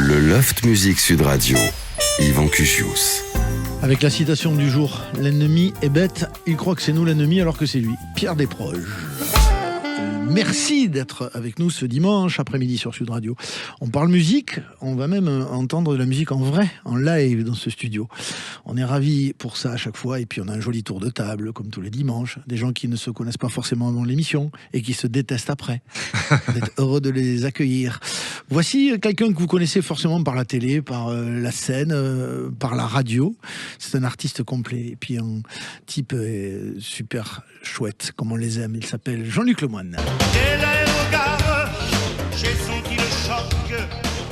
Le Loft Music Sud Radio, Yvan Cuchius. Avec la citation du jour, l'ennemi est bête, il croit que c'est nous l'ennemi alors que c'est lui. Pierre Desproges. Merci d'être avec nous ce dimanche après-midi sur Sud Radio. On parle musique, on va même entendre de la musique en vrai, en live dans ce studio. On est ravis pour ça à chaque fois et puis on a un joli tour de table comme tous les dimanches. Des gens qui ne se connaissent pas forcément avant l'émission et qui se détestent après. On est heureux de les accueillir. Voici quelqu'un que vous connaissez forcément par la télé, par la scène, par la radio. C'est un artiste complet et puis un type super chouette comme on les aime. Il s'appelle Jean-Luc Lemoine. Dès l'aérogare, j'ai senti le choc.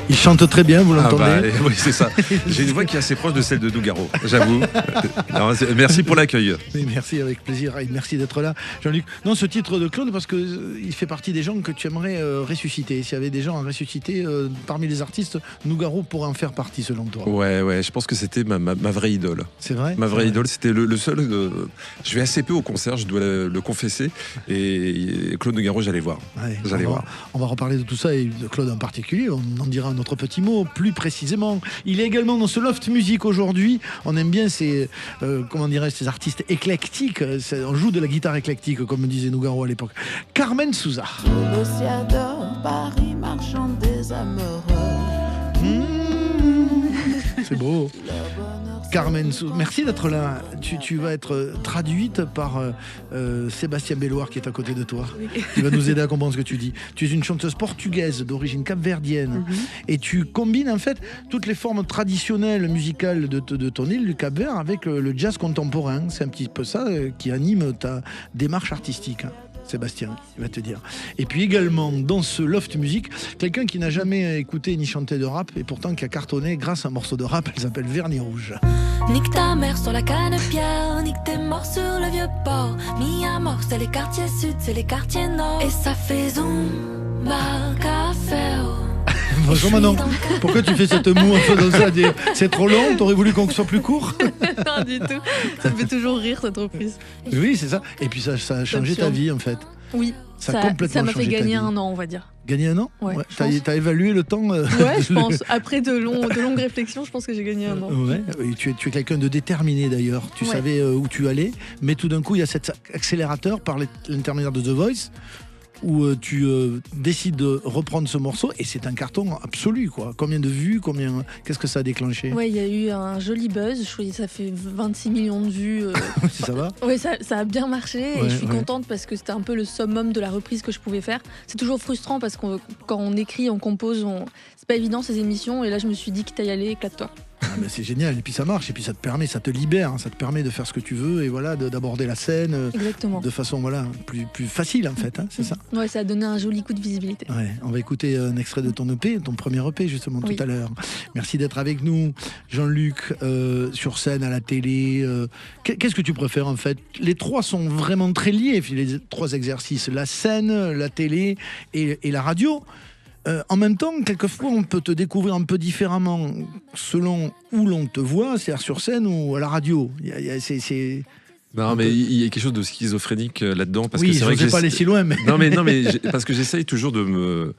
Il chante très bien, vous l'entendez? Oui, c'est ça. J'ai une voix qui est assez proche de celle de Nougaro, j'avoue. Alors, merci pour l'accueil. Oui, merci, avec plaisir. Et merci d'être là, Jean-Luc. Non, ce titre de Claude, parce qu'il fait partie des gens que tu aimerais ressusciter. S'il y avait des gens à ressusciter parmi les artistes, Nougaro pourrait en faire partie, selon toi. Ouais, je pense que c'était ma vraie idole. C'est vrai? Ma vraie idole, c'était le seul. Je vais assez peu au concert, je dois le confesser. Et Claude Nougaro, j'allais voir. Ouais, voir. On va reparler de tout ça et de Claude en particulier. On en dira un autre petit mot plus précisément. Il est également dans ce Loft Music aujourd'hui. On aime bien ces artistes éclectiques. On joue de la guitare éclectique, comme disait Nougaro à l'époque. Carmen Souza. Paris, marchand des amoureux. C'est beau. Carmen Souza, merci d'être là. Tu vas être traduite par Sébastien Belloir qui est à côté de toi, qui va nous aider à comprendre ce que tu dis. Tu es une chanteuse portugaise d'origine capverdienne et tu combines en fait toutes les formes traditionnelles musicales de ton île du Cap-Vert avec le jazz contemporain. C'est un petit peu ça qui anime ta démarche artistique. Sébastien, il va te dire. Et puis également, dans ce Loft Music, quelqu'un qui n'a jamais écouté ni chanté de rap et pourtant qui a cartonné grâce à un morceau de rap, elle s'appelle Vernis Rouge. Nique ta mère sur la canne-pierre, nique tes morts sur le vieux port. Mis à mort, c'est les quartiers sud, c'est les quartiers nord. Et ça fait zumba café. Bonjour Manon, pourquoi tu fais cette moue en faisant ça? C'est trop long, t'aurais voulu qu'on soit plus court? Non du tout, ça me fait toujours rire cette reprise. Oui c'est ça, et puis ça a changé ta vie en fait. Oui, ça m'a fait gagner un an on va dire. Gagner un an? Ouais. T'as évalué le temps Ouais je pense, après de longues réflexions je pense que j'ai gagné un an. Ouais. Tu es quelqu'un de déterminé d'ailleurs, tu savais où tu allais, mais tout d'un coup il y a cet accélérateur par l'intermédiaire de The Voice, où tu décides de reprendre ce morceau et c'est un carton absolu quoi. Combien de vues, qu'est-ce que ça a déclenché? Ouais, il y a eu un joli buzz, je crois que ça fait 26 millions de vues. Ça va? Ouais, ça a bien marché et je suis contente parce que c'était un peu le summum de la reprise que je pouvais faire. C'est toujours frustrant parce que quand on écrit, on compose, c'est pas évident ces émissions et là je me suis dit quitte à y aller, éclate-toi. Ah ben c'est génial, et puis ça marche, et puis ça te libère, hein, ça te permet de faire ce que tu veux et voilà, d'aborder la scène de façon plus facile en fait, hein, c'est ça? Ouais, ça a donné un joli coup de visibilité. Ouais, on va écouter un extrait de ton EP, ton premier EP justement tout à l'heure. Merci d'être avec nous, Jean-Luc, sur scène, à la télé. Qu'est-ce que tu préfères en fait? Les trois sont vraiment très liés, les trois exercices, la scène, la télé et la radio. En même temps, quelquefois, on peut te découvrir un peu différemment selon où l'on te voit, c'est-à-dire sur scène ou à la radio. Non, mais il y a quelque chose de schizophrénique là-dedans. Parce oui, que c'est vrai je ne vais pas aller si loin. Mais... Non, mais parce que j'essaye toujours de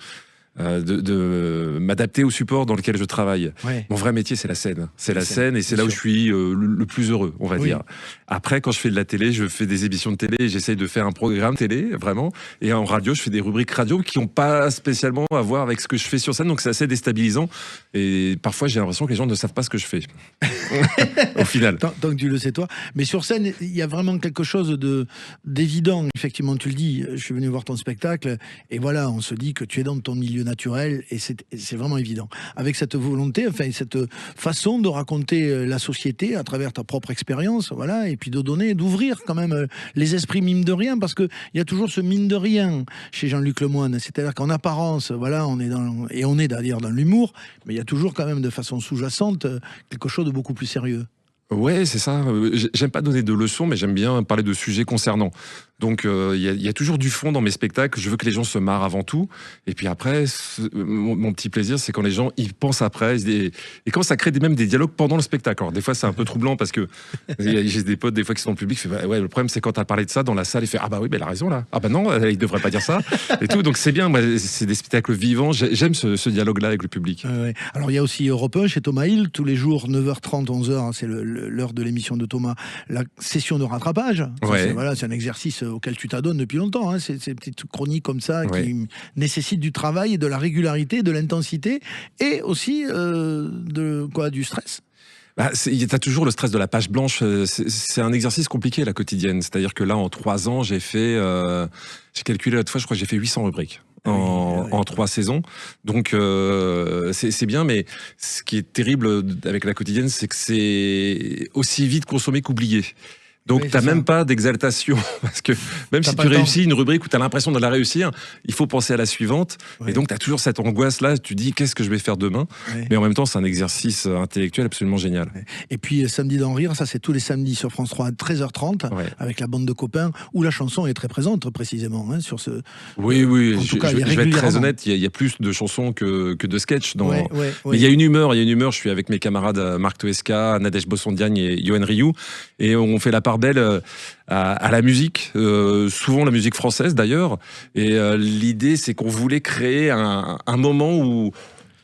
m'adapter au support dans lequel je travaille. Ouais. Mon vrai métier, c'est la scène. C'est la scène et c'est là où je suis le plus heureux, on va dire. Après, quand je fais de la télé, je fais des émissions de télé et j'essaye de faire un programme télé, vraiment. Et en radio, je fais des rubriques radio qui n'ont pas spécialement à voir avec ce que je fais sur scène. Donc, c'est assez déstabilisant. Et parfois, j'ai l'impression que les gens ne savent pas ce que je fais. Au final. Tant que tu le sais, toi. Mais sur scène, il y a vraiment quelque chose d'évident. Effectivement, tu le dis. Je suis venu voir ton spectacle et voilà, on se dit que tu es dans ton milieu naturel et c'est vraiment évident. Avec cette volonté, enfin cette façon de raconter la société à travers ta propre expérience, voilà, et puis d'ouvrir quand même les esprits mine de rien, parce que il y a toujours ce mine de rien chez Jean-Luc Lemoine, c'est-à-dire qu'en apparence, voilà, on est d'ailleurs dans l'humour, mais il y a toujours quand même de façon sous-jacente quelque chose de beaucoup plus sérieux. Ouais, c'est ça. J'aime pas donner de leçons, mais j'aime bien parler de sujets concernants. Donc il y a toujours du fond dans mes spectacles. Je veux que les gens se marrent avant tout. Et puis après, mon petit plaisir, c'est quand les gens y pensent après. Et quand ça crée même des dialogues pendant le spectacle. Alors des fois, c'est un peu troublant parce que j'ai des potes des fois qui sont dans le public. Fait, ouais, le problème, c'est quand t'as parlé de ça dans la salle, il fait ah bah oui, mais elle a raison là. Ah bah non, il devrait pas dire ça. Et tout. Donc c'est bien. Moi, c'est des spectacles vivants. J'aime ce dialogue-là avec le public. Ouais. Alors il y a aussi Europe 1 chez Thomas Hill tous les jours 9h30 11h. C'est l'heure de l'émission de Thomas. La session de rattrapage. C'est un exercice auquel tu t'adonnes depuis longtemps. Hein. Ces petites chroniques comme ça qui nécessitent du travail, de la régularité, de l'intensité et aussi du stress. T'as toujours le stress de la page blanche. C'est un exercice compliqué, la quotidienne. C'est-à-dire que là, en 3 ans, j'ai calculé l'autre fois, je crois que j'ai fait 800 rubriques. En 3 saisons. Donc c'est bien, mais ce qui est terrible avec la quotidienne, c'est que c'est aussi vite consommé qu'oublié. Donc t'as même pas d'exaltation parce que même si tu réussis une rubrique où t'as l'impression de la réussir, il faut penser à la suivante. Et donc t'as toujours cette angoisse là. Tu dis qu'est-ce que je vais faire demain. Mais en même temps c'est un exercice intellectuel absolument génial. Et puis Samedi d'en rire, ça c'est tous les samedis sur France 3 à 13h30 avec la bande de copains où la chanson est très présente précisément sur ce. Oui. Je vais être très honnête. Il y a plus de chansons que de sketchs. Mais il y a une humeur. Je suis avec mes camarades Marc Toesca, Nadège Bossondiagne et Yoann Rioux et on fait la part belle à la musique, souvent la musique française d'ailleurs. Et l'idée, c'est qu'on voulait créer un moment où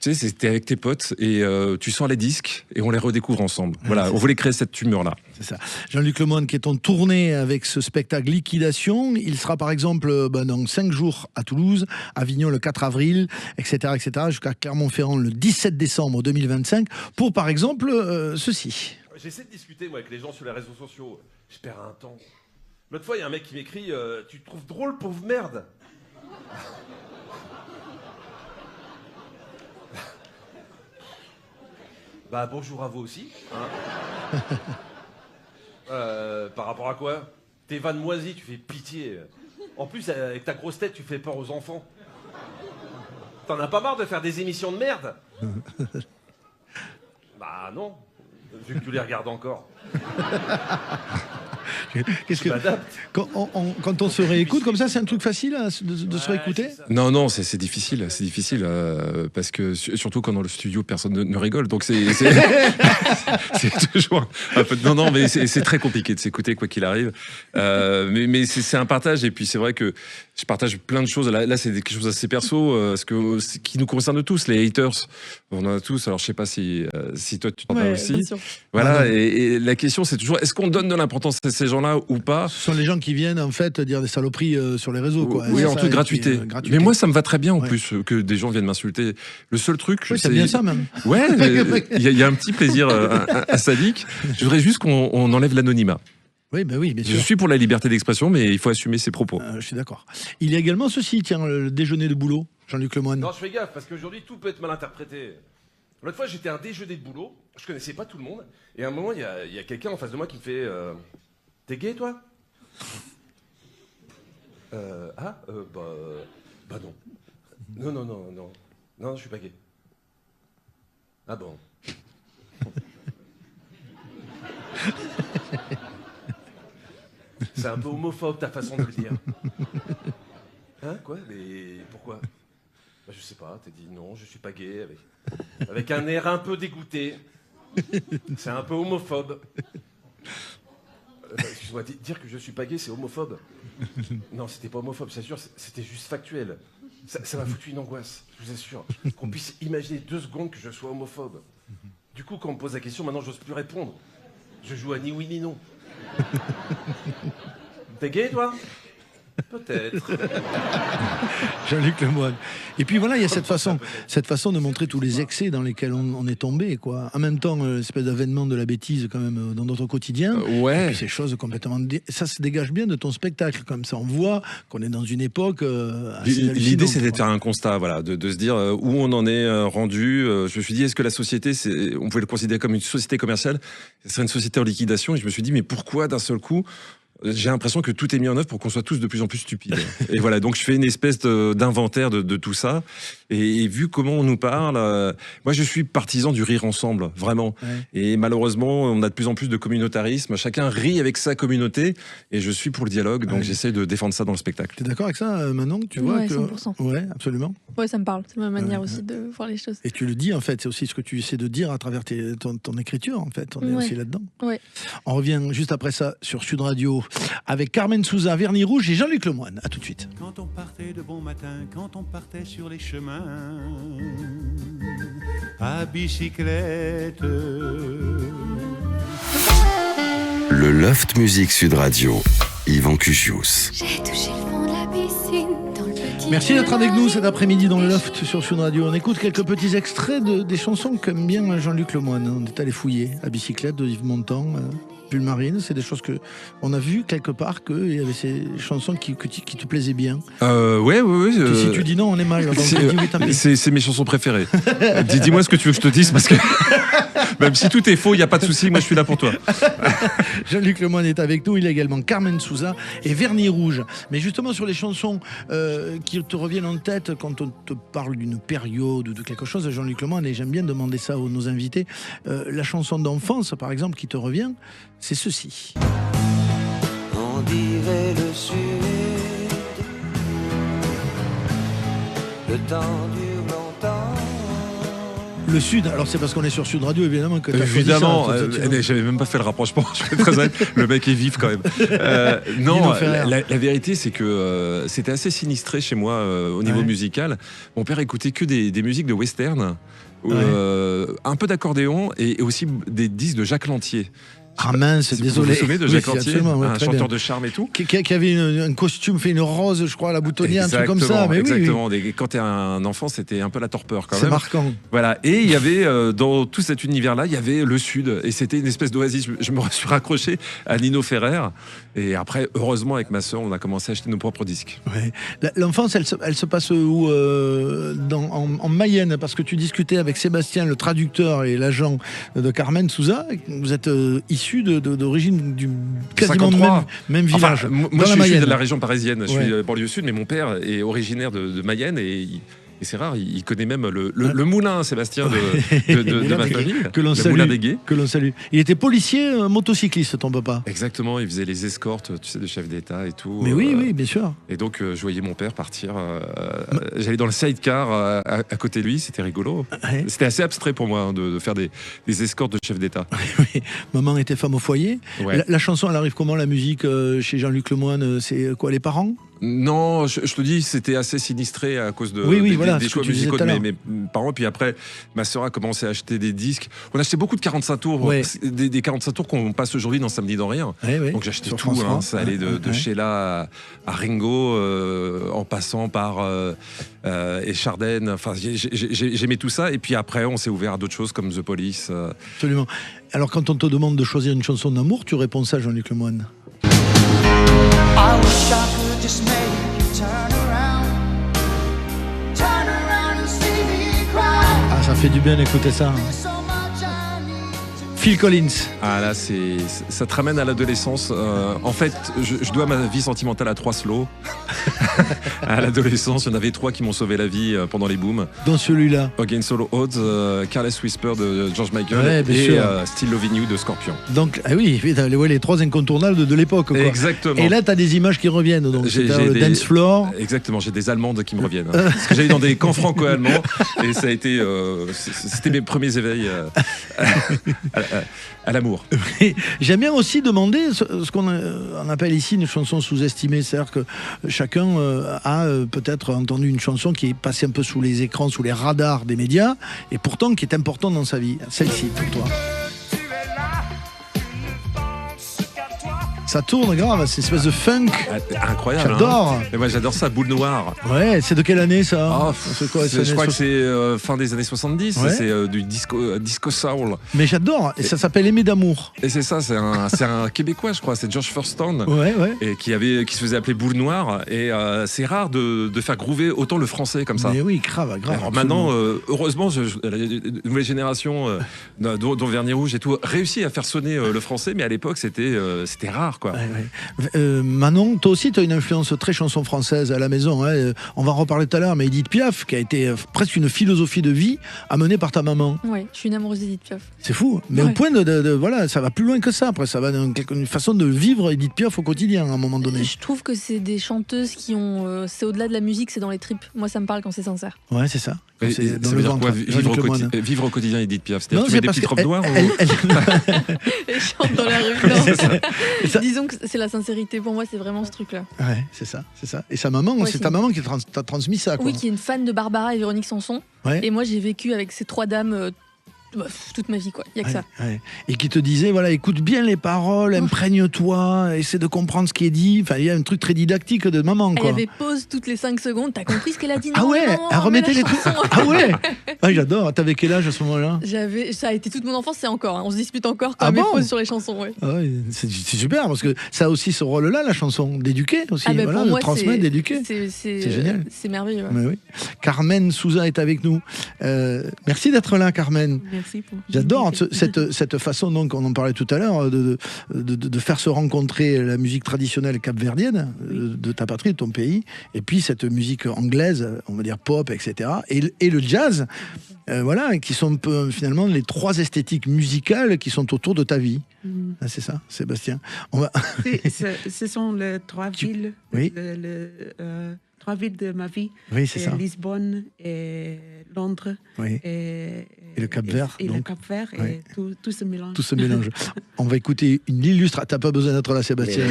tu sais, c'était avec tes potes et tu sors les disques et on les redécouvre ensemble. Voilà, on voulait créer cette humeur-là. C'est ça. Jean-Luc Lemoyne qui est en tournée avec ce spectacle Liquidation. Il sera par exemple dans 5 jours à Toulouse, Avignon le 4 avril, etc. jusqu'à Clermont-Ferrand le 17 décembre 2025 pour par exemple ceci. J'essaie de discuter moi, avec les gens sur les réseaux sociaux. Je perds un temps. L'autre fois, il y a un mec qui m'écrit tu te trouves drôle, pauvre merde. Bah bonjour à vous aussi. Hein. Par rapport à quoi? T'es vanne moisie, tu fais pitié. En plus, avec ta grosse tête, tu fais peur aux enfants. T'en as pas marre de faire des émissions de merde? Bah non. Vu que tu les regardes encore. Qu'est-ce que quand on se réécoute comme ça, c'est un truc facile de se réécouter? Non, c'est difficile, parce que surtout quand dans le studio personne ne rigole, donc c'est toujours un peu. Non, mais c'est très compliqué de s'écouter quoi qu'il arrive. Mais c'est un partage et puis c'est vrai que je partage plein de choses. Là c'est quelque chose assez perso, ce qui nous concerne tous, les haters. On en a tous. Alors je sais pas si toi tu t'en as aussi. Voilà. Et la question c'est toujours est-ce qu'on donne de l'importance à ces gens-là ou pas? Ce sont les gens qui viennent en fait dire des saloperies sur les réseaux, quoi. Oui, en toute gratuité. Mais moi, ça me va très bien en plus que des gens viennent m'insulter. Le seul truc, c'est bien ça même. Ouais, il y a un petit plaisir à sadique. Je voudrais juste qu'on enlève l'anonymat. Oui, bien sûr. Je suis pour la liberté d'expression, mais il faut assumer ses propos. Je suis d'accord. Il y a également ceci, tiens, le déjeuner de boulot, Jean-Luc Lemoyne. Non, je fais gaffe parce qu'aujourd'hui tout peut être mal interprété. L'autre fois, j'étais à un déjeuner de boulot. Je connaissais pas tout le monde. Et à un moment, il y a quelqu'un en face de moi qui me fait. T'es gay, toi? Bah non. Non, je suis pas gay. Ah bon. C'est un peu homophobe ta façon de le dire. Hein, quoi? Mais pourquoi? Bah je sais pas, t'as dit non, je suis pas gay, avec un air un peu dégoûté. C'est un peu homophobe. Excuse-moi, dire que je suis pas gay, c'est homophobe? Non, c'était pas homophobe, c'est sûr, c'était juste factuel. Ça m'a foutu une angoisse, je vous assure. Qu'on puisse imaginer 2 secondes que je sois homophobe. Du coup, quand on me pose la question, maintenant, j'ose plus répondre. Je joue à ni oui ni non. T'es gay, toi? Peut-être. Jean-Luc Lemoyne. Et puis voilà, il y a cette façon de montrer tous les excès dans lesquels on est tombé, quoi. En même temps, l'espèce d'avènement de la bêtise quand même dans notre quotidien. Ouais. Et puis ces choses complètement. Ça se dégage bien de ton spectacle, comme ça. On voit qu'on est dans une époque. L'idée, c'était de faire un constat, voilà, de se dire où on en est rendu. Je me suis dit, est-ce que la société, on pouvait le considérer comme une société commerciale? Ce serait une société en liquidation. Et je me suis dit, mais pourquoi d'un seul coup? j'ai l'impression que tout est mis en œuvre pour qu'on soit tous de plus en plus stupides. Et voilà, donc je fais une espèce d'inventaire de tout ça. Et vu comment on nous parle, moi je suis partisan du rire ensemble, vraiment. Ouais. Et malheureusement, on a de plus en plus de communautarisme. Chacun rit avec sa communauté. Et je suis pour le dialogue, donc j'essaie de défendre ça dans le spectacle. Tu es d'accord avec ça, Manon? Tu vois que... 100%. Ouais, absolument. Ouais, ça me parle. C'est ma manière aussi de voir les choses. Et tu le dis, en fait, c'est aussi ce que tu essaies de dire à travers ton écriture, en fait. On est aussi là-dedans. Ouais. On revient juste après ça sur Sud Radio avec Carmen Souza, Vernis Rouge et Jean-Luc Lemoyne. À tout de suite. Quand on partait de bon matin, quand on partait sur les chemins, à bicyclette. Le Loft Musique Sud Radio, Yvan Cugius. J'ai touché le fond de la piscine dans le petit... Merci d'être avec nous cet après-midi dans le Loft sur Sud Radio. On écoute quelques petits extraits des chansons qu'aime bien Jean-Luc Lemoyne. On est allé fouiller à bicyclette de Yves Montand, Bulle Marine. C'est des choses que on a vu quelque part qu'il y avait ces chansons qui te plaisaient bien. Ouais. Si tu dis non, on est mal. C'est mes chansons préférées. Dis-moi ce que tu veux que je te dise parce que même si tout est faux, il n'y a pas de souci. Moi, je suis là pour toi. Jean-Luc Lemoyne est avec nous. Il a également Carmen Souza et Vernis Rouge. Mais justement sur les chansons qui te reviennent en tête quand on te parle d'une période ou de quelque chose, Jean-Luc Lemoyne, et j'aime bien demander ça à nos invités, la chanson d'enfance, par exemple, qui te revient, c'est ceci. On dirait le sud, le temps dure longtemps. Le Sud, alors c'est parce qu'on est sur Sud Radio évidemment que évidemment, j'avais même pas fait le rapprochement, je suis très honnête, le mec est vif quand même. Non, la vérité c'est que c'était assez sinistré chez moi au niveau musical. Mon père écoutait que des musiques de western, un peu d'accordéon et aussi des disques de Jacques Lantier. Ah mince, désolé. Vous vous souvenez de Jacques Lantier, un chanteur de charme et tout, qui avait un costume fait une rose, je crois, à la boutonnière, un truc comme ça. Mais exactement. Oui. Quand t'es un enfant, c'était un peu la torpeur quand même. C'est marquant. Voilà. Et il y avait dans tout cet univers-là, il y avait le Sud, et c'était une espèce d'oasis. Je me suis raccroché à Nino Ferrer, et après, heureusement, avec ma sœur, on a commencé à acheter nos propres disques. Ouais. L'enfance, elle se passe où en Mayenne, parce que tu discutais avec Sébastien, le traducteur et l'agent de Carmen Souza. Vous êtes issus d'origine du quasiment même village. Enfin, moi, je suis de la région parisienne, je suis banlieue sud, mais mon père est originaire de Mayenne et c'est rare, il connaît même le moulin, Sébastien, de ma famille. Que l'on salue. Que l'on salue. Il était policier, motocycliste, ton papa. Exactement, il faisait les escortes, tu sais, de chefs d'État et tout. Mais oui, bien sûr. Et donc, je voyais mon père partir. J'allais dans le sidecar à côté de lui, c'était rigolo. Ouais. C'était assez abstrait pour moi de faire des escortes de chefs d'État. Oui. Maman était femme au foyer. Ouais. La chanson, elle arrive comment, la musique, chez Jean-Luc Lemoyne? C'est quoi, les parents? Non, je te dis, c'était assez sinistré à cause de des choix musicaux de mes parents. Puis après, ma sœur a commencé à acheter des disques. On achetait beaucoup de 45 tours, des 45 tours qu'on passe aujourd'hui dans Samedi dans Rien. Donc j'achetais tout, ça allait de Sheila à Ringo, en passant par et Chardin. Enfin, j'aimais tout ça. Et puis après, on s'est ouvert à d'autres choses comme The Police. Absolument. Alors quand on te demande de choisir une chanson d'amour, tu réponds ça, Jean-Luc Lemoyne? I wish I could just make you turn around and see me cry. Ah, ça fait du bien d'écouter ça. Phil Collins. Ah là, ça te ramène à l'adolescence. En fait, je dois ma vie sentimentale à 3 slows. À l'adolescence, il y en avait 3 qui m'ont sauvé la vie pendant les booms. Dans celui-là, Against All Odds, Careless Whisper de George Michael et Still Loving You de Scorpion. Donc, les 3 incontournables de l'époque, quoi. Exactement. Et là, tu as des images qui reviennent. Donc, j'ai le dance floor. Exactement, j'ai des Allemandes qui me reviennent. Parce que j'allais dans des camps franco-allemands et ça a été, c'était mes premiers éveils à l'amour. J'aime bien aussi demander ce qu'on appelle ici une chanson sous-estimée, c'est-à-dire que chacun a peut-être entendu une chanson qui est passée un peu sous les écrans, sous les radars des médias, et pourtant qui est importante dans sa vie. Celle-ci, pour toi. Ça tourne grave, c'est une espèce de funk. Incroyable. J'adore. Hein. Et moi j'adore ça, Boule Noire. Ouais, c'est de quelle année ça? C'est quoi, je crois que c'est fin des années 70, c'est du disco soul. Mais j'adore, et ça s'appelle Aimer d'amour. Et c'est ça, c'est un Québécois je crois, c'est George Thurston. Et qui se faisait appeler Boule Noire. Et c'est rare de faire groover autant le français comme ça. Mais oui, grave. Alors maintenant, heureusement, la nouvelle génération, dont Vernis Rouge et tout, réussit à faire sonner le français, mais à l'époque c'était rare. quoi. Manon, toi aussi, tu as une influence très chanson française à la maison. Hein. On va en reparler tout à l'heure, mais Édith Piaf, qui a été presque une philosophie de vie amenée par ta maman. Oui, je suis une amoureuse d'Édith Piaf. C'est fou, mais au point de voilà, ça va plus loin que ça. Après, ça va dans une façon de vivre Édith Piaf au quotidien à un moment donné. Je trouve que c'est des chanteuses qui ont, c'est au-delà de la musique, c'est dans les tripes. Moi, ça me parle quand c'est sincère. Ouais, c'est ça. C'est dans le ventre. Vivre au quotidien, Édith Piaf. C'est-à-dire tu mets des petites robes noires. Elle chante dans la rue. Non. Disons que c'est la sincérité. Pour moi, c'est vraiment ce truc-là. Ouais, c'est ça. Et sa maman, c'est ta maman qui t'a transmis ça. Quoi. Oui, qui est une fan de Barbara et Véronique Sanson. Ouais. Et moi, j'ai vécu avec ces trois dames. Toute ma vie, quoi. Il n'y a que ça. Ouais. Et qui te disait, voilà, écoute bien les paroles, imprègne-toi, essaie de comprendre ce qui est dit. Enfin, il y a un truc très didactique de maman, quoi. Elle avait pause toutes les 5 secondes. T'as compris ce qu'elle a dit? Ah ouais, elle remettait les trucs. Ah ouais. Ah, j'adore. T'avais quel âge à ce moment-là? Ça a été toute mon enfance, c'est encore. Hein. On se dispute encore quand mes pauses sur les chansons. Ouais. Ah ouais, c'est super parce que ça a aussi ce rôle-là, la chanson, d'éduquer aussi. Ah ben voilà, de transmettre, d'éduquer. C'est génial. C'est merveilleux. Ouais. Mais oui. Carmen Souza est avec nous. Merci d'être là, Carmen. Merci pour. J'adore cette façon, donc, on en parlait tout à l'heure, de faire se rencontrer la musique traditionnelle capverdienne de ta patrie, de ton pays, et puis cette musique anglaise, on va dire pop, etc., et le jazz, voilà, qui sont finalement les 3 esthétiques musicales qui sont autour de ta vie. Ah, c'est ça, Sébastien. Ce sont les 3 villes. Oui. 3 villes de ma vie. Oui, c'est ça. Lisbonne et Londres. Oui. Et le Cap-Vert. Et le Cap-Vert, et tout se mélange. Tout se mélange. On va écouter une illustre. T'as pas besoin d'être là, Sébastien.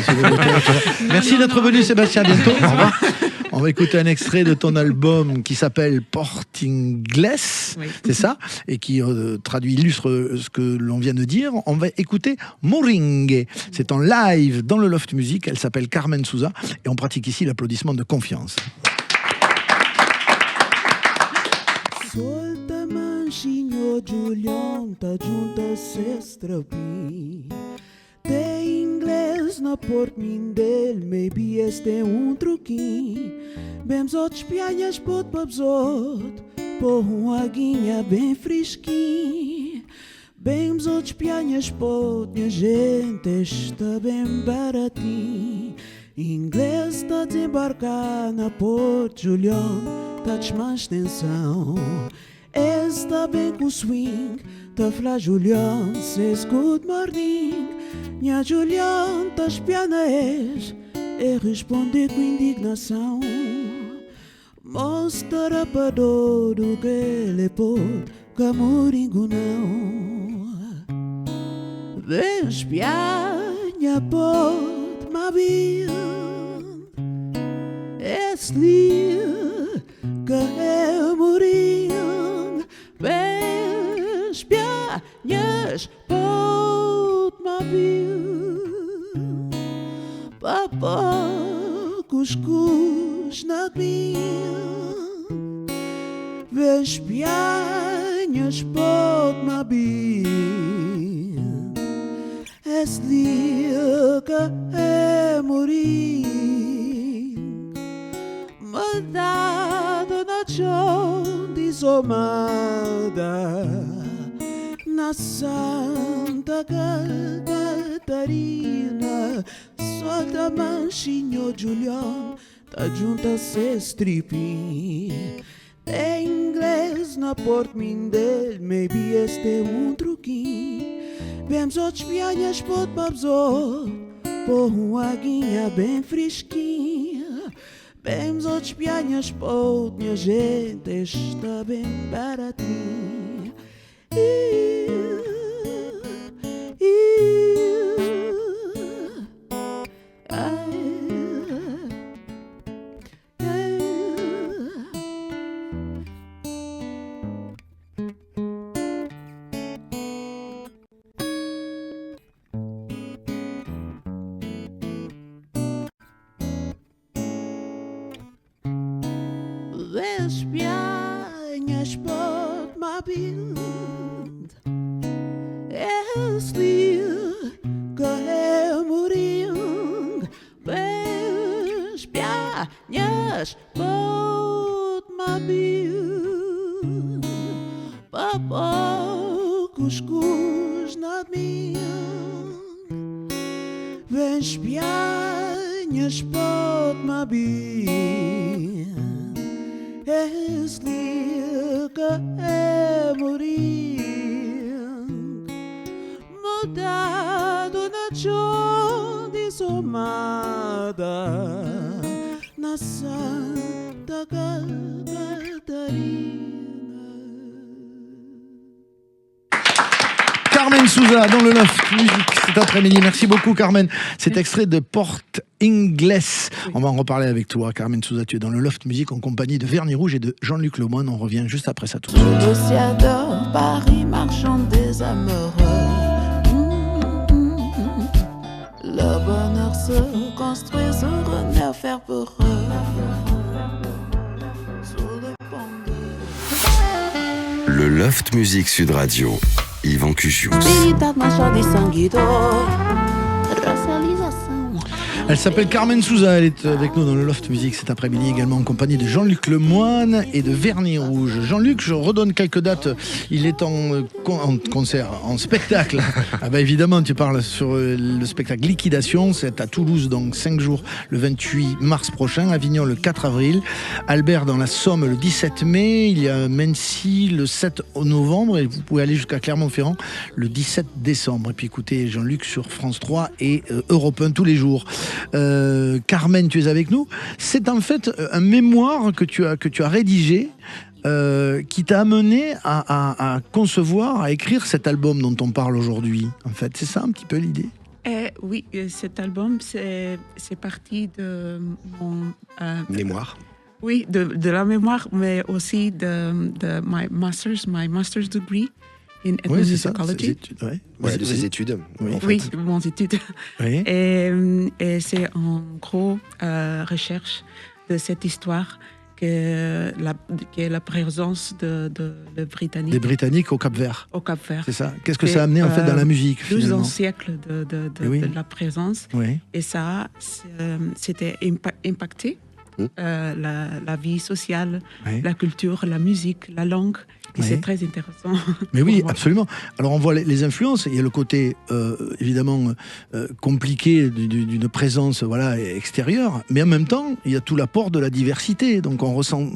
Merci d'être venu, Sébastien. À bientôt. Au revoir. On va écouter un extrait de ton album qui s'appelle Portingless, c'est ça, et qui illustre ce que l'on vient de dire. On va écouter Moringue. C'est en live dans le Loft Music. Elle s'appelle Carmen Souza et on pratique ici l'applaudissement de confiance. Solta manchinho Julião tá junto s'estrapi. Tem inglês na portmindel, maybe este truquinho. Bem outros pianhas pot babzot, por aguinha bem fresquinho. Bem outros pianhas pot, minha gente está bem baratinho. Inglês tá desembarcar na Porto Julião, tá de mais atenção. Está bem com swing, tá fla Julião, says good morning. Minha Julião tá espiana és, e responde com indignação. Mostra para do que ele pode, camoringo não. Vem espianha pode, ma bien. Es lieu que é morir. Vens pianhas pot ma bien. Papa cuscuz na bien. Vens pianhas pot ma bien. Es lieu que é morir. Mandado na chão desomada na Santa Catarina. Solta manchinho Julião, tá junto a se stripin. Tem inglês na portmindel, maybe este truquinho. Vemos outros pianhas pot babzot, por aguinha bem fresquinha. Vemos outros pianhas pot, minha gente está bem baratinha. Vês pianhas pot ma bild. Es lieu que é morir. Vês pianhas pot ma bild. Papá cuscuz na minha. vem espianhas pode-me abrir. Desliga é morir. Mudado na chão desomada, na Santa Catarina. Carmen Souza dans le Loft Musique cet après-midi. Merci beaucoup Carmen. Cet extrait de Porte Inglés. On va en reparler avec toi Carmen Souza. Tu es dans le Loft Musique en compagnie de Vernis Rouge et de Jean-Luc Lemoyne. On revient juste après ça tout de suite. Négociador, Paris marchand des amoureux. Le bonheur se construit sur un affaire pour eux. Sous le pont de... Le Loft Musique Sud Radio. Yvan Cuchius. Elle s'appelle Carmen Souza, elle est avec nous dans le Loft Musique cet après-midi, également en compagnie de Jean-Luc Lemoyne et de Vernis Rouge. Jean-Luc, je redonne quelques dates, il est en concert, en spectacle. Ah bah évidemment, tu parles sur le spectacle Liquidation, c'est à Toulouse, donc 5 jours, le 28 mars prochain, Avignon le 4 avril, Albert dans la Somme le 17 mai, il y a Mency le 7 novembre, et vous pouvez aller jusqu'à Clermont-Ferrand le 17 décembre. Et puis écoutez Jean-Luc sur France 3 et Europe 1 tous les jours. Carmen, tu es avec nous. C'est en fait un mémoire que tu as rédigé qui t'a amené à concevoir, à écrire cet album dont on parle aujourd'hui. En fait, c'est ça un petit peu l'idée. Oui, cet album, c'est parti de mon... mémoire. Oui, de la mémoire, mais aussi de my master's degree in ethnomusicology. Oui, de ses études. Oui, en fait. Oui, mon étude. Oui. Et c'est en gros recherche de cette histoire qui est la présence de Britanniques. Des Britanniques au Cap-Vert. Au Cap-Vert. C'est ça. Qu'est-ce que ça a amené en fait dans la musique finalement ? 12 siècles de la présence. Oui. Et ça, c'était impacté. La vie sociale, la culture, la musique, la langue. Et c'est très intéressant. Mais oui, absolument. Alors on voit les influences. Il y a le côté évidemment compliqué d'une présence extérieure, mais en même temps il y a tout l'apport de la diversité. Donc on ressent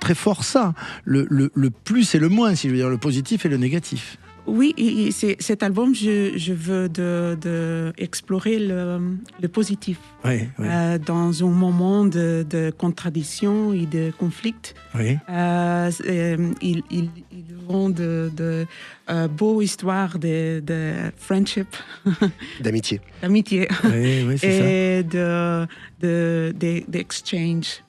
très fort ça, le plus et le moins, si je veux dire, le positif et le négatif. Oui, cet album, je veux explorer le positif. Dans un moment de contradiction et de conflit. Ils ont de beaux histoires de friendship. D'amitié. D'amitié. Oui, c'est et d'exchange.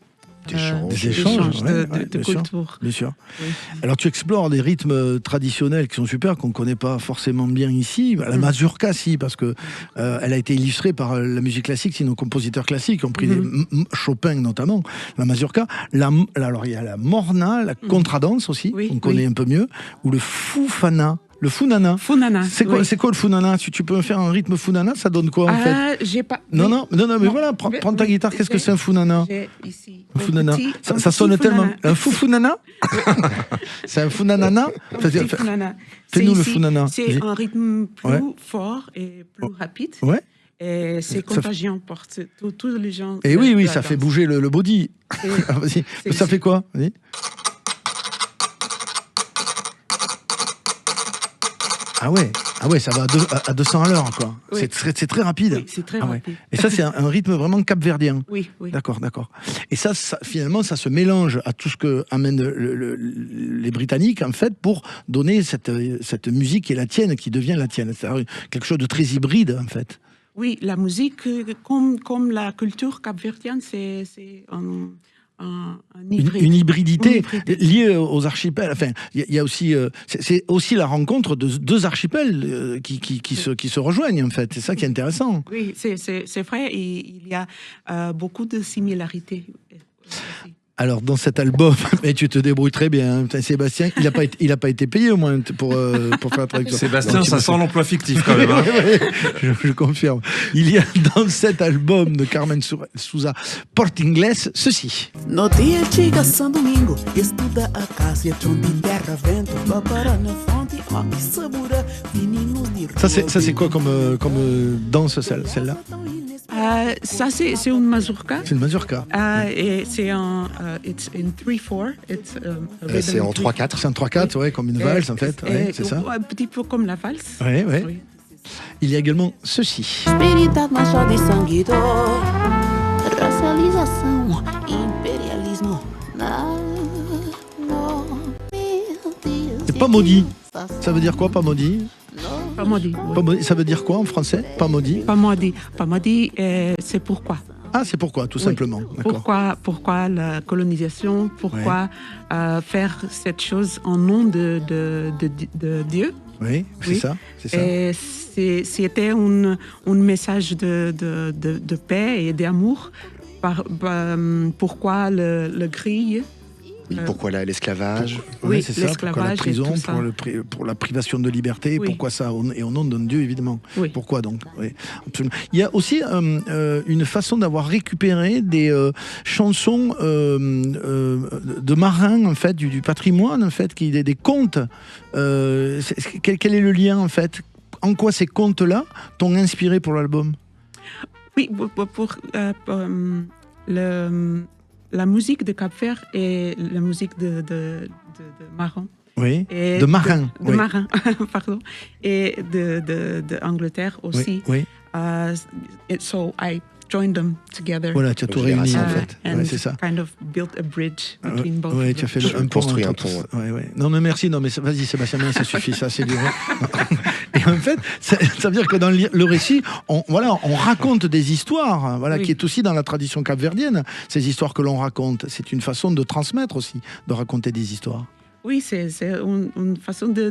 Des échanges de culture. Bien sûr. Oui. Alors tu explores des rythmes traditionnels qui sont super, qu'on ne connaît pas forcément bien ici. La mazurka, si, parce que elle a été illustrée par la musique classique, si nos compositeurs classiques ont pris Chopin notamment, la mazurka. Alors il y a la morna, la contradanse aussi, on connaît un peu mieux, ou le foufana. Le funana. C'est quoi le funana? Tu peux me faire un rythme funana? Ça donne quoi en fait? J'ai pas. Non, mais voilà, prends ta guitare. Qu'est-ce que c'est un funana? Ici. Un funana. Ça sonne tellement. Un foufounana? C'est un funanana? Fais-nous le funana. C'est un rythme plus fort et plus rapide. Ouais. Et c'est contagieux pour tous les gens. Et oui, ça fait bouger le body. Vas-y. Ça fait quoi? Vas-y. Ah ouais, ça va à 200 à l'heure, quoi. Oui. C'est très rapide. Oui, c'est très rapide. Et ça, c'est un rythme vraiment capverdien. Oui. D'accord. Et ça, finalement, ça se mélange à tout ce que amènent les Britanniques, en fait, pour donner cette musique qui est la tienne, qui devient la tienne. C'est quelque chose de très hybride, en fait. Oui, la musique, comme la culture capverdienne, c'est une hybridité liée aux archipels. Enfin, il y a aussi, c'est aussi la rencontre de deux archipels qui se rejoignent en fait. C'est ça qui est intéressant. Oui, c'est vrai. Et il y a beaucoup de similarités. Alors dans cet album, mais tu te débrouilles très bien, hein. Sébastien, il a pas été payé au moins pour faire la traduction. Sébastien, donc, ça sent l'emploi fictif quand même. Hein. Je confirme. Il y a dans cet album de Carmen Souza, Porte Inglés, ceci. No dia chega São Domingo, estuda a casa onde terra vento, papara na fonte, e sabura, meninos de. Ça c'est quoi comme danse celle-là? Ça, c'est une mazurka. C'est une mazurka. Et c'est en it's in 3/4. C'est en 3/4. C'est en 3/4, ouais, comme une valse en fait. Ouais, c'est ça. Un petit peu comme la valse. Ouais, ouais. Oui. Il y a également ceci. Espírita mancha de sangue, racialização, imperialismo. C'est pas maudit. Ça veut dire quoi, pas maudit? Pas maudit. Ça veut dire quoi en français? Pas maudit. Pas maudit. Pas maudit, c'est pourquoi. Ah, c'est pourquoi, tout simplement. Pourquoi la colonisation? Pourquoi faire cette chose en nom de Dieu? Oui, c'est ça. Et c'était un message de paix et d'amour. Pourquoi le grille? Oui, pourquoi l'esclavage? Oui, c'est ça. Pourquoi la prison, pour la privation de liberté, pourquoi ça? Et au nom d'un Dieu, évidemment. Oui. Pourquoi donc? Oui, absolument. Il y a aussi une façon d'avoir récupéré des chansons de marins, en fait, du patrimoine, en fait, des contes. Quel est le lien, en fait? En quoi ces contes-là t'ont inspiré pour l'album? Oui, pour la musique de Cap-Vert et la musique de marin. Oui, de marin. De marin, pardon. Et de Angleterre aussi. Oui. So I joined them together. Voilà, tu as tout réuni en fait. And c'est ça. Kind of built a bridge between both. Oui, tu as fait construit un pont. Ouais. Non mais merci, vas-y Sébastien, ça suffit, ça c'est dur. Et en fait, ça veut dire que dans le récit, on raconte des histoires, qui est aussi dans la tradition capverdienne. Ces histoires que l'on raconte, c'est une façon de transmettre aussi, de raconter des histoires. Oui, c'est une façon de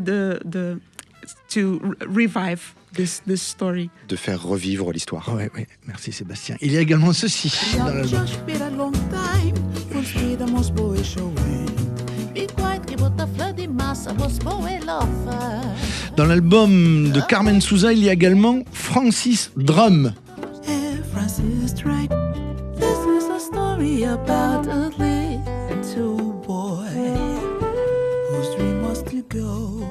to revive this story. De faire revivre l'histoire. Oui, merci Sébastien. Il y a également ceci dans l'album. Dans l'album de Carmen Souza, il y a également Francis Drum. Francis Drake, this is a story about a little boy whose dream was to go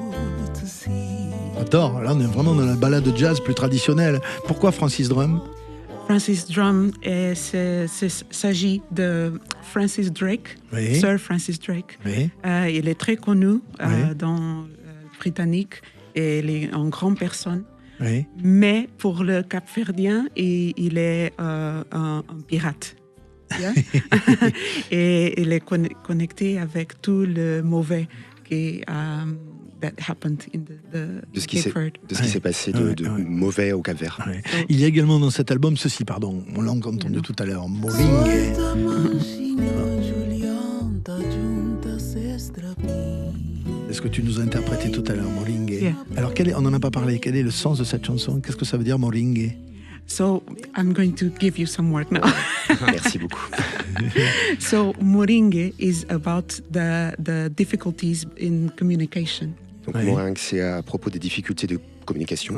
to sea. J'adore, là on est vraiment dans la balade jazz plus traditionnelle. Pourquoi Francis Drum? Francis Drum, s'agit de Francis Drake, Sir Francis Drake. Oui. Il est très connu dans Britannique et il est une grande personne. Oui. Mais pour le Cap-Verdien, il est un pirate. Yeah? Et il est connecté avec tout le mauvais qui that happened in de ce qui s'est passé de mauvais au Cap-Vert. Ouais. Il y a également dans cet album ceci, pardon, on l'a entendu tout à l'heure, Moringue. C'est ce que tu nous as interprété tout à l'heure, Moringue. Yeah. Alors, on n'en a pas parlé, quel est le sens de cette chanson? Qu'est-ce que ça veut dire, Moringue? So, I'm going to give you some work now. Merci beaucoup. So, Moringue is about the difficulties in communication. Donc, Moringue, c'est à propos des difficultés de communication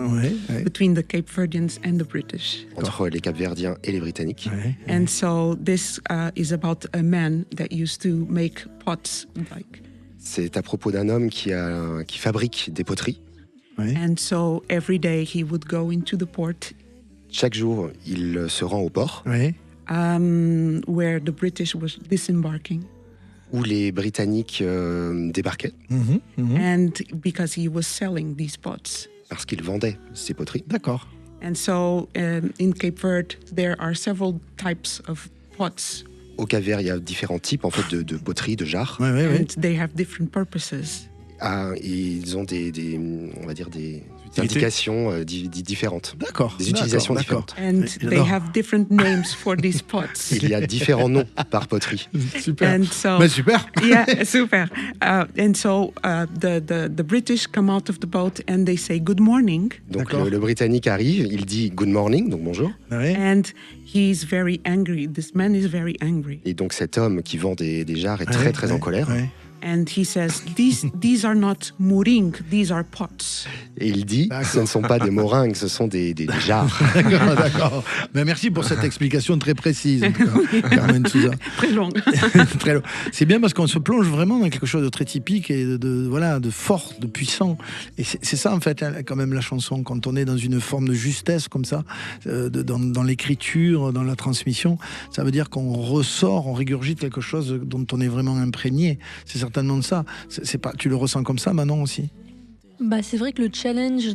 between the Cape Verdeans and the British. Entre les Cap-Verdiens et les Britanniques. And so, this is about a man that used to make pots, C'est à propos d'un homme qui fabrique des poteries. And so, every day he would go into the port. Chaque jour, il se rend au port. Where the British was disembarking. Où les Britanniques débarquaient. And because he was selling these pots. Parce qu'il vendait ces poteries. D'accord. And so, in Cape Verde, there are several types of pots. Au Cap-Vert, il y a différents types en fait de poteries, de jarres. And they have different purposes. Ils ont des indications différentes. D'accord. Des utilisations différentes. And they have different names for these pots. Il y a différents noms par poterie. Super. And so, mais super. Yeah, super. And so the British come out of the boat and they say good morning. Donc le Britannique arrive, il dit good morning, donc bonjour. And he's very angry. This man is very angry. Et donc cet homme qui vend des jarres est très en colère. And he says, these are not meringues, these are pots. Et il dit, ce ne sont pas des meringues, ce sont des jarres. D'accord. Mais merci pour cette explication très précise, Carmen Souza. Très longue. Très long. C'est bien parce qu'on se plonge vraiment dans quelque chose de très typique et de fort, de puissant. Et c'est ça, en fait, quand même, la chanson. Quand on est dans une forme de justesse comme ça, dans l'écriture, dans la transmission, ça veut dire qu'on ressort, on régurgite quelque chose dont on est vraiment imprégné. C'est certainement de ça. C'est pas, tu le ressens comme ça, Manon, aussi? C'est vrai que le challenge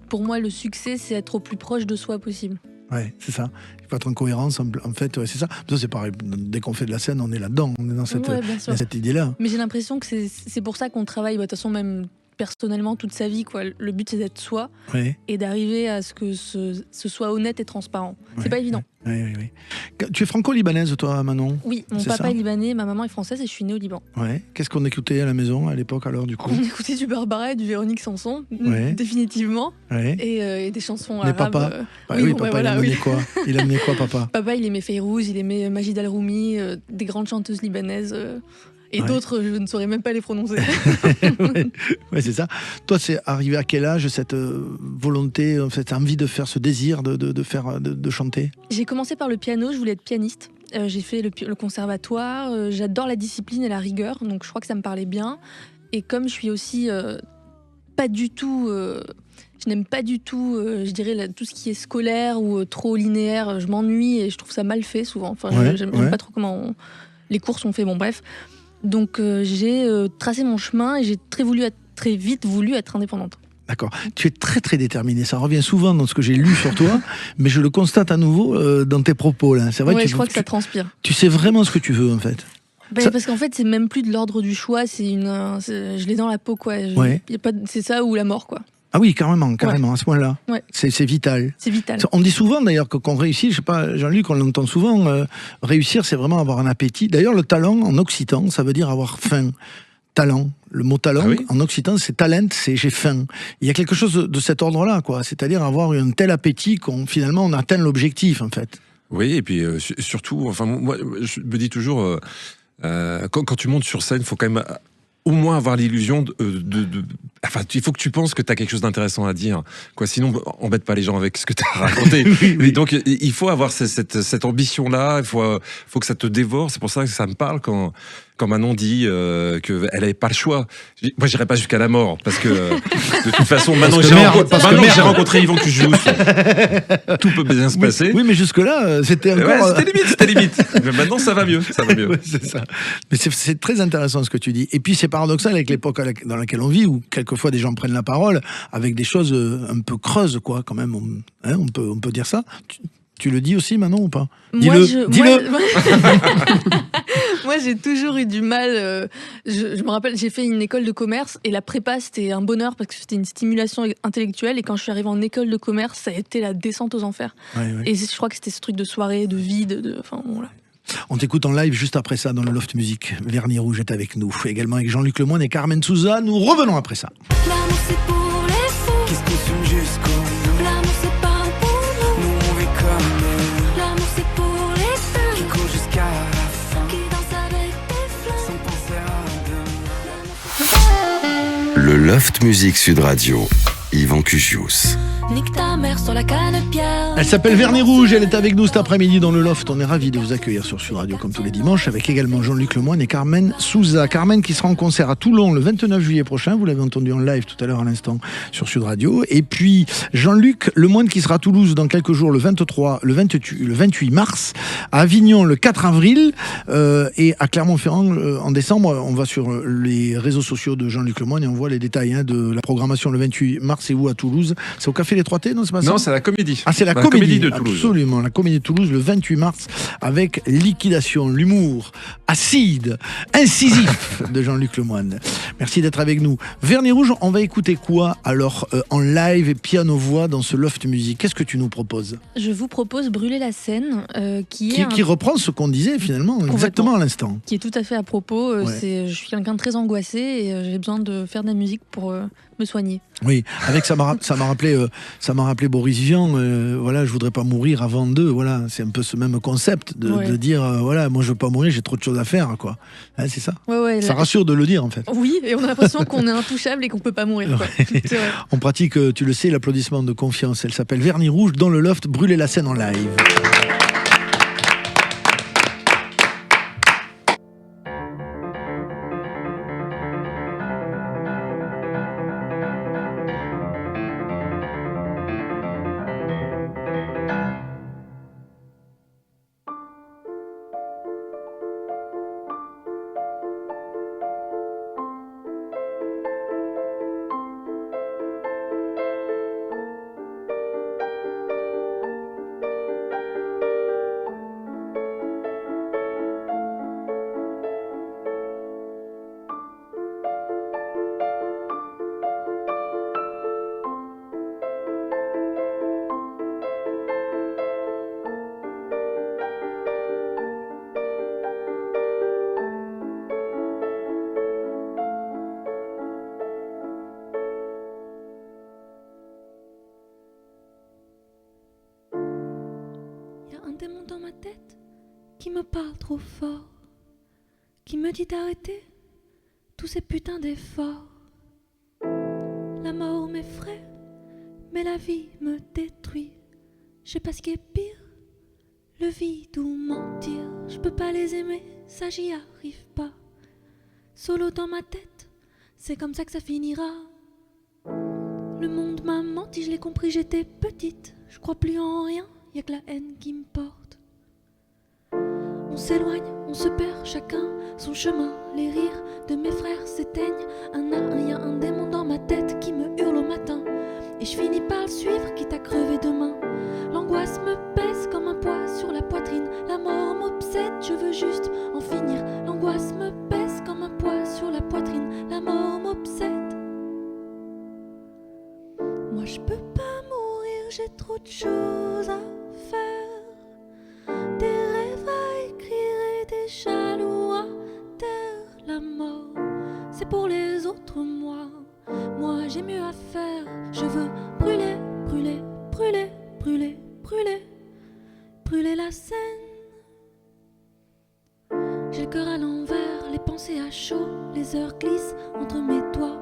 pour moi, le succès, c'est être au plus proche de soi possible. Ouais, c'est ça. Il faut être en cohérence, en fait, c'est ça. Ça, c'est pareil, dès qu'on fait de la scène, on est là-dedans, on est dans cette idée-là. Mais j'ai l'impression que c'est pour ça qu'on travaille, de toute façon, même personnellement, toute sa vie, quoi. Le but, c'est d'être soi et d'arriver à ce que ce soit honnête et transparent. C'est pas évident. Oui. Tu es franco-libanaise, toi, Manon? Oui, mon papa est libanais, ma maman est française et je suis née au Liban. Ouais. Qu'est-ce qu'on écoutait à la maison, à l'époque, alors, du coup? On écoutait du Barbara et du Véronique Sanson, définitivement. Et des chansons arabes. Papa il aimait quoi? Il aimait quoi, papa? Papa, il aimait Fayrouz, il aimait Majid Al-Roumi, des grandes chanteuses libanaises. Et d'autres, je ne saurais même pas les prononcer. Ouais, c'est ça. Toi, c'est arrivé à quel âge, cette volonté, cette envie de faire, ce désir de chanter? J'ai commencé par le piano, je voulais être pianiste. J'ai fait le conservatoire. J'adore la discipline et la rigueur, donc je crois que ça me parlait bien. Et comme je suis aussi pas du tout... je n'aime pas du tout, je dirais, tout ce qui est scolaire ou trop linéaire. Je m'ennuie et je trouve ça mal fait souvent. Enfin, j'aime pas trop comment les cours sont faits. Bon, bref. Donc j'ai tracé mon chemin et j'ai très vite voulu être indépendante. D'accord. Tu es très très déterminée. Ça revient souvent dans ce que j'ai lu sur toi, mais je le constate à nouveau dans tes propos là. C'est vrai. Je crois que ça transpire. Tu sais vraiment ce que tu veux en fait. Parce qu'en fait c'est même plus de l'ordre du choix. Je l'ai dans la peau quoi. C'est ça ou la mort quoi. Ah oui, carrément, à ce point-là. Ouais. C'est vital. C'est vital. On dit souvent d'ailleurs qu'on réussit, je sais pas, Jean-Luc, on l'entend souvent, réussir c'est vraiment avoir un appétit. D'ailleurs, le talent en occitan, ça veut dire avoir faim. Talent. Le mot talent, en occitan, c'est talent, c'est j'ai faim. Il y a quelque chose de cet ordre-là, quoi. C'est-à-dire avoir un tel appétit finalement on atteint l'objectif, en fait. Oui, et puis surtout, enfin, moi, je me dis toujours, quand tu montes sur scène, il faut quand même au moins avoir l'illusion enfin, il faut que tu penses que tu as quelque chose d'intéressant à dire, quoi. Sinon, embête pas les gens avec ce que tu as raconté. Mais donc, il faut avoir cette ambition-là. Il faut que ça te dévore. C'est pour ça que ça me parle quand Manon dit qu'elle n'avait pas le choix. Moi, j'irai pas jusqu'à la mort parce que de toute façon, maintenant que j'ai rencontré Yvan Cugius, tout peut bien se passer. Oui, mais jusque-là, c'était encore. C'était limite. Mais maintenant, ça va mieux. Ouais, c'est ça. Mais c'est très intéressant ce que tu dis. Et puis, c'est paradoxal avec l'époque dans laquelle on vit, où quelquefois des gens prennent la parole avec des choses un peu creuses, quoi. Quand même, on peut dire ça. Tu le dis aussi, Manon, ou pas? Dis-le. Moi, j'ai toujours eu du mal. Je me rappelle, j'ai fait une école de commerce et la prépa, c'était un bonheur parce que c'était une stimulation intellectuelle. Et quand je suis arrivée en école de commerce, ça a été la descente aux enfers. Et je crois que c'était ce truc de soirée, de vide, enfin bon là. On t'écoute en live juste après ça dans le Loft Music. Vernis Rouge est avec nous, également avec Jean-Luc Lemoyne et Carmen Souza. Nous revenons après ça. L'amour c'est pour les fous. Qu'est-ce qu'on fume jusqu'au bout? L'amour c'est pas pour nous. Nous on vit comme nous. L'amour c'est pour les feux. Qui court jusqu'à la fin. Qui danse avec des fleurs. Sans penser à demain. Le Loft Music Sud Radio. Yvan Cugius. Nique ta mère sur la canne-pierre. Elle s'appelle Vernis Rouge, elle est avec nous cet après-midi dans le Loft. On est ravis de vous accueillir sur Sud Radio comme tous les dimanches, avec également Jean-Luc Lemoyne et Carmen Souza. Carmen qui sera en concert à Toulon le 29 juillet prochain, vous l'avez entendu en live tout à l'heure à l'instant sur Sud Radio. Et puis Jean-Luc Lemoyne qui sera à Toulouse dans quelques jours, le 28 mars, à Avignon le 4 avril et à Clermont-Ferrand en décembre. On va sur les réseaux sociaux de Jean-Luc Lemoyne et on voit les détails de la programmation le 28 mars. C'est où à Toulouse? C'est au Café Les 3T, non, c'est pas ça? Non, c'est la Comédie. Ah, c'est la Comédie de Toulouse. Absolument, la Comédie de Toulouse le 28 mars avec Liquidation, l'humour acide, incisif de Jean-Luc Lemoyne. Merci d'être avec nous. Vernis Rouge, on va écouter quoi alors en live et piano-voix dans ce Loft Music? Qu'est-ce que tu nous proposes? Je vous propose Brûler la Seine, qui reprend ce qu'on disait finalement exactement à l'instant. Qui est tout à fait à propos. Je suis quelqu'un de très angoissé et j'ai besoin de faire de la musique pour me soigner. Oui, avec ça m'a rappelé Boris Vian. Voilà, je voudrais pas mourir avant d'eux. Voilà, c'est un peu ce même concept de dire voilà, moi je veux pas mourir, j'ai trop de choses à faire, quoi. Hein, c'est ça. Ouais, ça rassure de le dire en fait. Oui, et on a l'impression qu'on est intouchable et qu'on peut pas mourir. Quoi. C'est vrai. On pratique, tu le sais, l'applaudissement de confiance. Elle s'appelle Vernis Rouge dans le loft. Brûler la scène en live. Démon dans ma tête qui me parle trop fort, qui me dit d'arrêter tous ces putains d'efforts. La mort m'effraie, mais la vie me détruit. Je sais pas ce qui est pire, le vide ou mentir. Je peux pas les aimer, ça j'y arrive pas. Solo dans ma tête, c'est comme ça que ça finira. Le monde m'a menti, je l'ai compris, j'étais petite. Je crois plus en rien. Y'a que la haine qui me porte. On s'éloigne, on se perd, chacun son chemin. Les rires de mes frères s'éteignent. Un à un, y'a un démon dans ma tête qui me hurle au matin. Et je finis par le suivre, quitte à crever demain. L'angoisse me pèse comme un poids sur la poitrine. La mort m'obsède, je veux juste en finir. L'angoisse me pèse comme un poids sur la poitrine. La mort m'obsède. Moi je peux pas mourir, j'ai trop de choses à faire, des rêves à écrire et des jaloux à taire. La mort, c'est pour les autres, moi j'ai mieux à faire. Je veux brûler, brûler, brûler, brûler, brûler, brûler la scène. J'ai le cœur à l'envers, les pensées à chaud, les heures glissent entre mes doigts.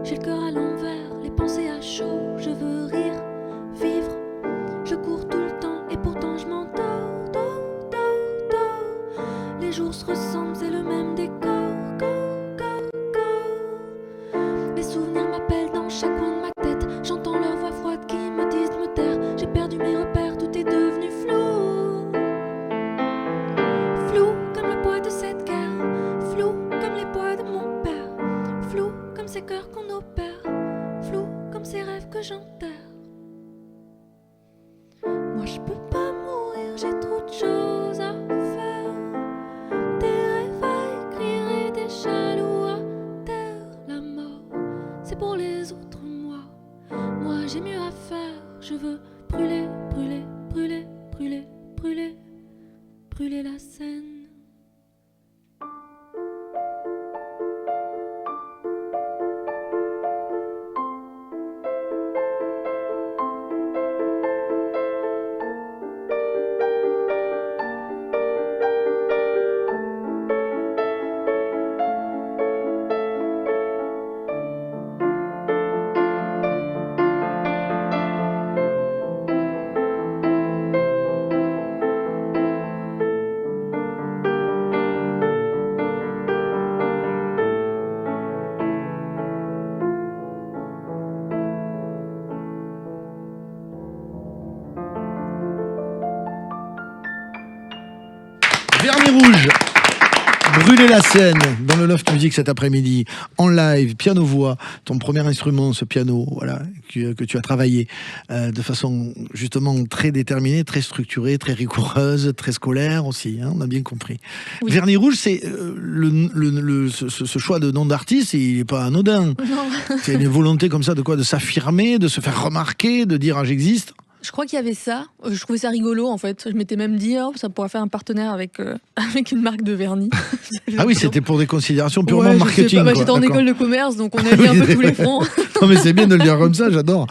J'ai le cœur à l'envers, les pensées à chaud, je veux rire, vivre. Je cours tout le temps et pourtant je m'endors. Les jours se ressemblent, c'est le même décor. Les souvenirs m'appellent dans chaque coin de ma tête. J'entends leur voix froide qui me disent de me taire. J'ai perdu mes repères, tout est devenu flou. Flou comme le poids de cette guerre. Flou comme les poids de mon père. Flou comme ces cœurs qu'on opère. Flou comme ces rêves que j'enterre. Moi je peux pas mourir, j'ai trop de choses à faire. Des rêves à écrire et des jaloux à taire. La mort, c'est pour les autres, moi j'ai mieux à faire. Je veux brûler, brûler, brûler, brûler, brûler, brûler la scène. Vernis Rouge, brûler la scène dans le Loft Music cet après-midi, en live, piano-voix, ton premier instrument, ce piano, voilà, que tu as travaillé de façon justement très déterminée, très structurée, très rigoureuse, très scolaire aussi, hein, on a bien compris. Oui. Vernis Rouge, c'est ce choix de nom d'artiste, il n'est pas anodin. C'est une volonté comme ça de quoi, de s'affirmer, de se faire remarquer, de dire ah, j'existe. Je crois qu'il y avait ça. Je trouvais ça rigolo en fait. Je m'étais même dit, ça pourrait faire un partenaire avec une marque de vernis. Ah oui, c'était pour des considérations purement marketing. J'étais en école de commerce, donc on a mis un peu tous les fronts. Non mais c'est bien de le dire comme ça, j'adore.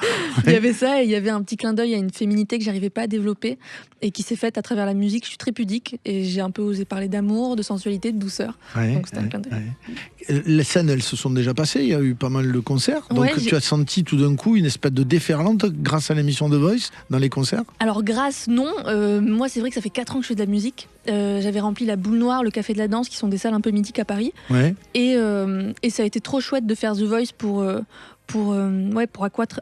Il y avait ça et il y avait un petit clin d'œil à une féminité que j'arrivais pas à développer et qui s'est faite à travers la musique. Je suis très pudique et j'ai un peu osé parler d'amour, de sensualité, de douceur. Donc c'était un clin d'œil. Les scènes, elles se sont déjà passées, il y a eu pas mal de concerts. Donc tu as senti tout d'un coup une espèce de déferlante grâce à l'émission The Voice dans les concerts? Alors grâce, non. Moi c'est vrai que ça fait 4 ans que je fais de la musique. J'avais rempli la Boule Noire, le Café de la Danse, qui sont des salles un peu mythiques à Paris. Et ça a été trop chouette de faire The Voice pour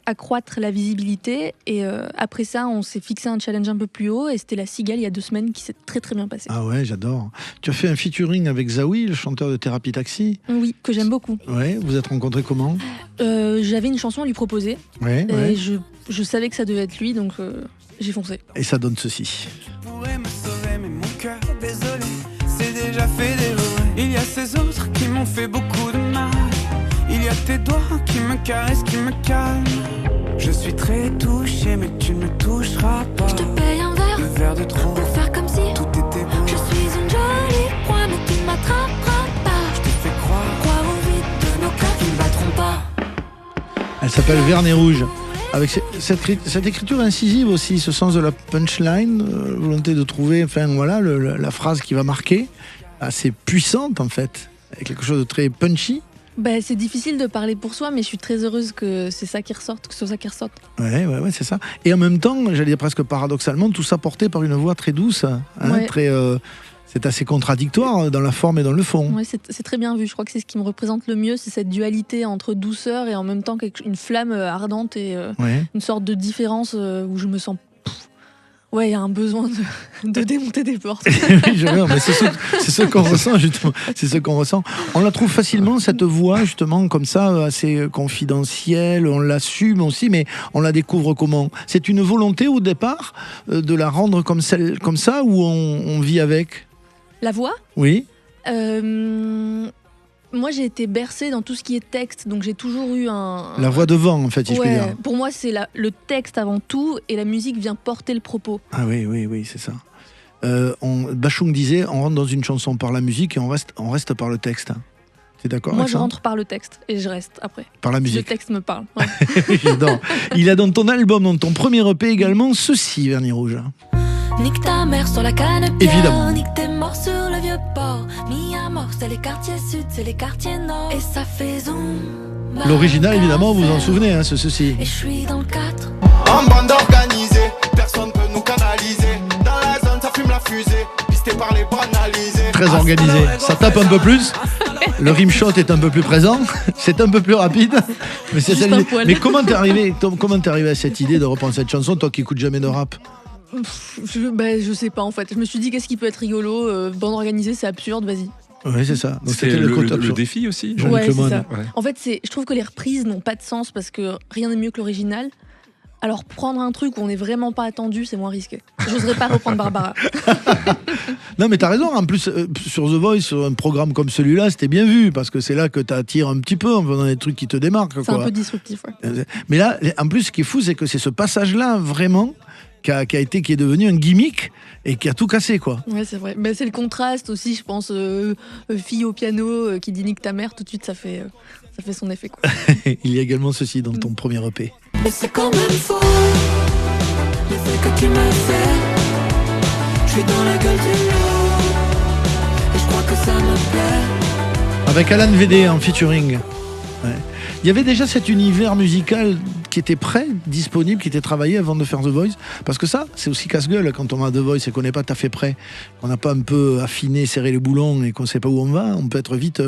accroître la visibilité. Et après ça, on s'est fixé un challenge un peu plus haut et c'était la Cigale il y a 2 semaines qui s'est très très bien passé. Ah ouais, j'adore. Tu as fait un featuring avec Zawi, le chanteur de Thérapie Taxi. Oui, que j'aime beaucoup. Ouais, vous êtes rencontrés comment? J'avais une chanson à lui proposer. Et je savais que ça devait être lui, donc j'ai foncé. Et ça donne ceci. Je pourrais me sauver, mais mon cœur, désolé, c'est déjà fait dévorer. Il y a ces autres qui m'ont fait beaucoup de mal. Il y a tes doigts qui me caressent, qui me calment. Je suis très touché, mais tu ne toucheras pas. Je te paye un verre de trop pour faire comme si tout était beau. Je suis une jolie proie, mais tu ne m'attraperas pas. Je te fais croire au vide de nos cœurs qui ne battront pas. Elle s'appelle Vernet Rouge. Avec cette écriture incisive aussi, ce sens de la punchline, volonté de trouver, la phrase qui va marquer, assez puissante en fait, quelque chose de très punchy. C'est difficile de parler pour soi, mais je suis très heureuse que c'est ça qui ressorte, que ce soit ça qui ressorte. Ouais, c'est ça. Et en même temps, j'allais dire presque paradoxalement, tout ça porté par une voix très douce, c'est assez contradictoire dans la forme et dans le fond. Ouais, c'est très bien vu. Je crois que c'est ce qui me représente le mieux, c'est cette dualité entre douceur et en même temps une flamme ardente et une sorte de différence où je me sens... il y a un besoin de démonter des portes. Mais c'est ce qu'on ressent, justement. C'est ce qu'on ressent. On la trouve facilement, cette voix, justement, comme ça, assez confidentielle. On l'assume aussi, mais on la découvre comment? C'est une volonté, au départ, de la rendre comme ça, ou on vit avec? La voix? Oui. Moi, j'ai été bercée dans tout ce qui est texte, donc j'ai toujours eu La voix devant, en fait, si je puis dire. Pour moi, c'est le texte avant tout, et la musique vient porter le propos. Ah oui, c'est ça. Bachung disait, on rentre dans une chanson par la musique et on reste par le texte. T'es d'accord? Moi, je rentre par le texte et je reste après. Par la musique. Le texte me parle. J'adore. Il a dans ton album, dans ton premier EP également, ceci, Vernis Rouge. Nique ta mère sur la canne Évidemment. Nique tes morts sur le vieux port. Mis à mort, c'est les quartiers sud, c'est les quartiers nord. Et ça fait zoom. L'original, évidemment, vous vous en souvenez, ceci. Et je suis dans le 4. En bande organisée, personne peut nous canaliser. Dans la zone, ça fume la fusée. Pisté par les banalisés. Très organisé. Ça tape un peu plus. Le rimshot est un peu plus présent. C'est un peu plus rapide. Mais c'est ça. Mais comment t'es arrivé à cette idée de reprendre cette chanson, toi qui écoutes jamais de rap? Je sais pas en fait. Je me suis dit qu'est-ce qui peut être rigolo, bande organisée c'est absurde, vas-y. Oui, c'est ça. Donc c'était le défi aussi. Ouais, c'est ça. Ouais. En fait, je trouve que les reprises n'ont pas de sens parce que rien n'est mieux que l'original. Alors prendre un truc où on n'est vraiment pas attendu, c'est moins risqué. J'oserais pas reprendre Barbara. Non mais t'as raison, en plus sur The Voice, sur un programme comme celui-là, c'était bien vu, parce que c'est là que t'attires un petit peu en faisant des trucs qui te démarquent. C'est un peu disruptif, ouais. Mais là, en plus, ce qui est fou, c'est que c'est ce passage-là, vraiment, qui est devenu un gimmick et qui a tout cassé, quoi. Ouais, c'est vrai. C'est le contraste aussi, je pense, fille au piano qui dit nique ta mère, tout de suite ça fait son effet, quoi. Il y a également ceci dans ton premier EP. Mais c'est quand même faux, l'effet que tu me fais. Je suis dans la gueule du lot et je crois que ça me plaît. Avec Alan VD en featuring. Ouais. Il y avait déjà cet univers musical qui était prêt, disponible, qui était travaillé avant de faire The Voice. Parce que ça, c'est aussi casse-gueule quand on a The Voice et qu'on n'est pas tout à fait prêt, qu'on n'a pas un peu affiné, serré les boulons et qu'on ne sait pas où on va, on peut être vite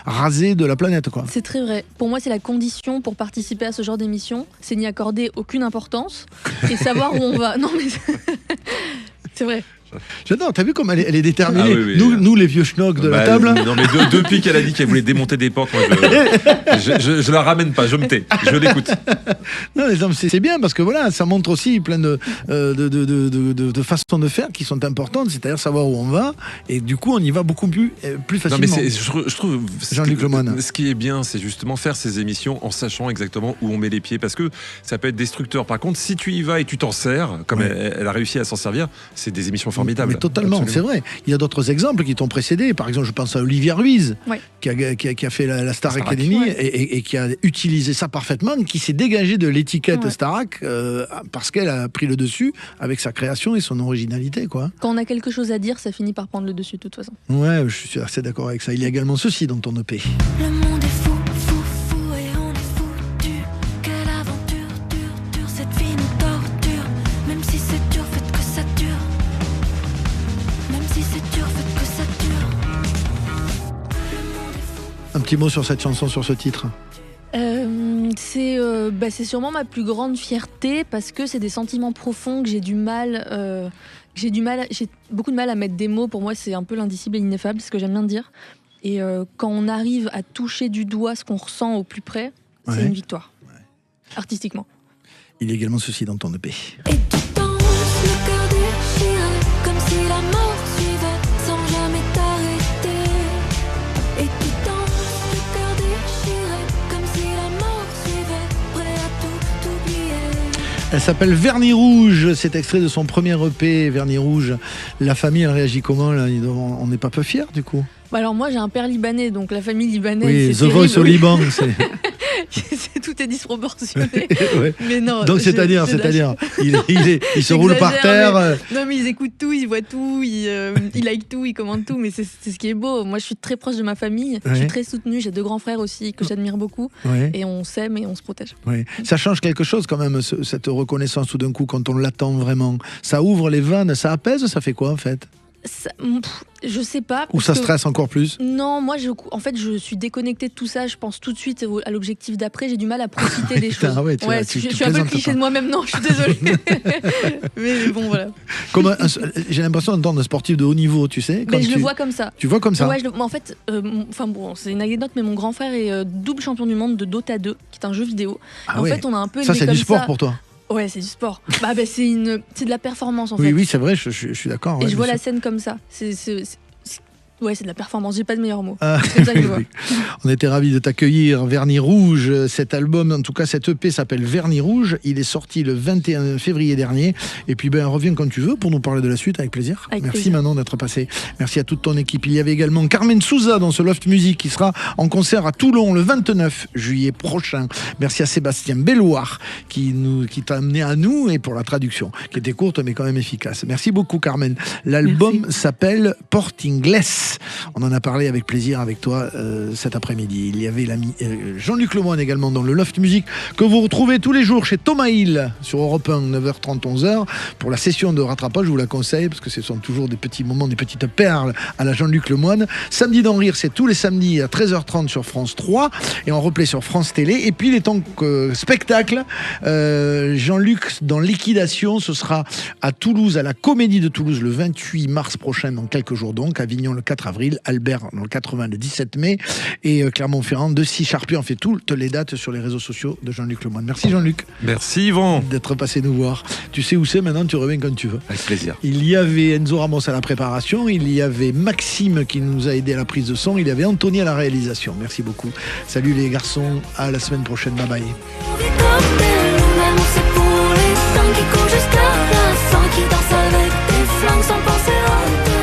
rasé de la planète, quoi. C'est très vrai. Pour moi, c'est la condition pour participer à ce genre d'émission, c'est n'y accorder aucune importance et savoir où on va. Non mais c'est vrai. J'adore, t'as vu comme elle est déterminée. Nous, les vieux schnocks de la table. Non, mais depuis qu'elle a dit qu'elle voulait démonter des portes, moi, je la ramène pas, je me tais, je l'écoute. Non, c'est bien parce que voilà, ça montre aussi plein de façons de faire qui sont importantes, c'est-à-dire savoir où on va, et du coup, on y va beaucoup plus facilement. Non, mais je trouve Jean-Luc Lemoyne. Ce qui est bien, c'est justement faire ces émissions en sachant exactement où on met les pieds, parce que ça peut être destructeur. Par contre, si tu y vas et tu t'en sers, comme elle a réussi à s'en servir, c'est des émissions formidables. Mais totalement, absolument. C'est vrai. Il y a d'autres exemples qui t'ont précédé. Par exemple, je pense à Olivia Ruiz, qui a fait la Star Academy et qui a utilisé ça parfaitement, qui s'est dégagée de l'étiquette Starac parce qu'elle a pris le dessus avec sa création et son originalité, quoi. Quand on a quelque chose à dire, ça finit par prendre le dessus de toute façon. Ouais, je suis assez d'accord avec ça. Il y a également ceci dans ton EP. Le monde est fou, fou, fou et on est foutu. Quelle aventure, dure, cette vie nous torture. Même si c'est dur, faites que ça dure. Même si c'est dur, faites que ça dure. Un petit mot sur cette chanson, sur ce titre. C'est sûrement ma plus grande fierté parce que c'est des sentiments profonds que j'ai beaucoup de mal à mettre des mots. Pour moi, c'est un peu l'indicible et l'ineffable, c'est ce que j'aime bien dire. Et quand on arrive à toucher du doigt ce qu'on ressent au plus près, c'est une victoire, artistiquement. Il y a également ceci dans ton EP. Et tu danses, le cœur déchiré, comme si la mort suivait, sans jamais t'arrêter. Et tu danses, le cœur déchiré, comme si la mort suivait, prêt à tout oublier. Elle s'appelle Vernis Rouge, c'est extrait de son premier EP, Vernis Rouge. La famille, elle réagit comment là? On n'est pas peu fiers du coup? Alors moi j'ai un père libanais, donc la famille libanaise, oui, c'est The Voice au Liban, tout est disproportionné. Mais non, donc c'est-à-dire, il se roule par terre. Non mais ils écoutent tout, ils voient tout, ils like tout, ils commentent tout, mais c'est ce qui est beau. Moi je suis très proche de ma famille, je suis très soutenue, j'ai 2 grands frères aussi que j'admire beaucoup, et on s'aime et on se protège. Ça change quelque chose quand même, cette reconnaissance tout d'un coup quand on l'attend vraiment. Ça ouvre les vannes, ça apaise, ça fait quoi en fait? Je sais pas. Ou ça stresse encore plus? Non, moi en fait je suis déconnectée de tout ça, je pense tout de suite à l'objectif d'après, j'ai du mal à profiter des choses. Je suis un peu le cliché de moi-même, non, je suis désolée. mais bon voilà. J'ai l'impression d'entendre un sportif de haut niveau, tu sais. Mais je le vois comme ça. Tu vois comme ça? Ouais, en fait, c'est une anecdote, mais mon grand frère est double champion du monde de Dota 2, qui est un jeu vidéo. En fait, on a un peu ça c'est du sport pour toi? Ouais, c'est du sport. C'est de la performance en fait. Oui, c'est vrai, je suis d'accord. Et je vois la scène comme ça. C'est de la performance, j'ai pas de meilleur mot. C'est comme ça que je vois. On était ravis de t'accueillir, Vernis Rouge. Cet album, en tout cas cette EP s'appelle Vernis Rouge. Il est sorti le 21 février dernier. Et puis reviens quand tu veux pour nous parler de la suite, avec plaisir. Merci Manon d'être passé. Merci à toute ton équipe. Il y avait également Carmen Souza dans ce Loft Music qui sera en concert à Toulon le 29 juillet prochain. Merci à Sébastien Belloir qui t'a amené à nous et pour la traduction, qui était courte mais quand même efficace. Merci beaucoup Carmen. L'album s'appelle Portingless. On en a parlé avec plaisir avec toi cet après-midi. Il y avait l'ami Jean-Luc Lemoyne également dans le Loft Music que vous retrouvez tous les jours chez Thomas Hill sur Europe 1, 9h30, 11h. Pour la session de rattrapage, je vous la conseille parce que ce sont toujours des petits moments, des petites perles à la Jean-Luc Lemoyne. Samedi d'en rire, c'est tous les samedis à 13h30 sur France 3 et en replay sur France Télé. Et puis les temps spectacle, Jean-Luc dans Liquidation, ce sera à Toulouse, à la Comédie de Toulouse le 28 mars prochain, dans quelques jours donc, Avignon le 4 avril, Albert dans le 80 le 17 mai et Clermont-Ferrand de Charpie. On fait toutes les dates sur les réseaux sociaux de Jean-Luc Lemoyne. Merci Jean-Luc. Merci Yvan d'être passé nous voir. Tu sais où c'est maintenant, tu reviens quand tu veux. Avec plaisir. Il y avait Enzo Ramos à la préparation, il y avait Maxime qui nous a aidé à la prise de son, il y avait Anthony à la réalisation. Merci beaucoup. Salut les garçons, à la semaine prochaine. Bye bye. C'est pour les temps qui courent jusqu'à la fin, qui dansent avec des flingues sans penser à